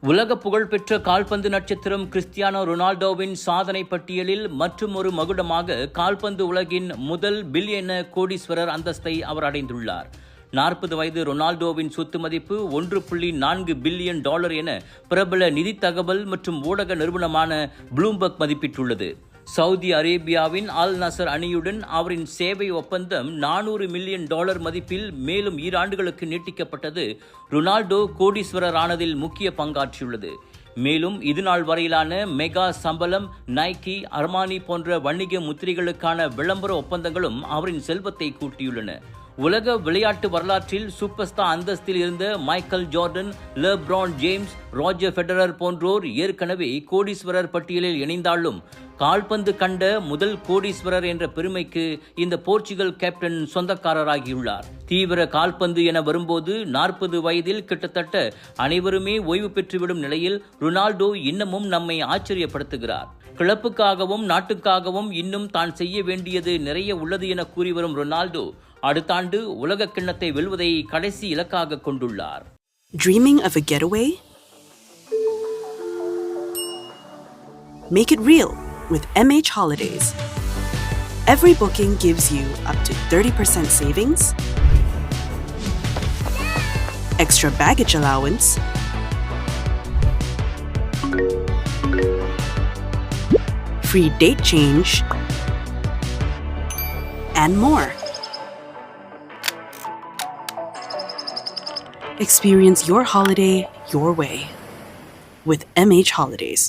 உலக புகழ்பெற்ற கால்பந்து நட்சத்திரம் கிறிஸ்டியானோ ரொனால்டோவின் சாதனை பட்டியலில் மற்றும் ஒரு மகுடமாக கால்பந்து உலகின் முதல் பில்லியன கோடீஸ்வரர் அந்தஸ்தை அவர் அடைந்துள்ளார். 40 வயது ரொனால்டோவின் சொத்து மதிப்பு $1.4 பில்லியன் என பிரபல நிதி தகவல் மற்றும் ஊடக நிறுவனமான ப்ளூம்பர்க் மதிப்பிட்டுள்ளது. சவுதி அரேபியாவின் அல் நசர் அணியுடன் அவரின் சேவை ஒப்பந்தம் $400 மில்லியன் மதிப்பில் மேலும் 2 ஆண்டுகளுக்கு நீட்டிக்கப்பட்டது ரொனால்டோ கோடீஸ்வரர் ஆனதில் முக்கிய பங்காற்றியுள்ளது. மேலும் இதுநாள் வரையிலான மெகா சம்பளம், நைக்கி, அர்மானி போன்ற வணிக முத்திரைகளுக்கான விளம்பர ஒப்பந்தங்களும் அவரின் செல்வத்தை கூட்டியுள்ளன. உலக விளையாட்டு வரலாற்றில் சூப்பர் ஸ்டார் அந்தஸ்தில் இருந்த Michael Jordan, LeBron James, Roger Federer போன்றோர் ஏற்கனவே கோடீஸ்வரர் பட்டியலில் இணைந்தாலும் கால்பந்து கண்ட முதல் கோடீஸ்வரர் என்ற பெருமைக்கு இந்த போர்ச்சுகல் கேப்டன் சொந்தக்காரராகியுள்ளார். தீவிர கால்பந்து என வரும்போது 40 வயதில் கிட்டத்தட்ட அனைவருமே ஓய்வு பெற்றுவிடும் நிலையில் ரொனால்டோ இன்னமும் நம்மை ஆச்சரியப்படுத்துகிறார். கிளப்புக்காகவும் நாட்டுக்காகவும் இன்னும் தான் செய்ய வேண்டியது நிறைய உள்ளது என கூறி வரும் ரொனால்டோ அடுத்த ஆண்டு உலக கிண்ணத்தை வெல்வதை கடைசி இலக்காக கொண்டுள்ளார். Dreaming of a getaway? Make it real with MH Holidays. Every booking gives you up to 30% savings, extra baggage allowance, free date change, and more. Experience your holiday your way with MH Holidays.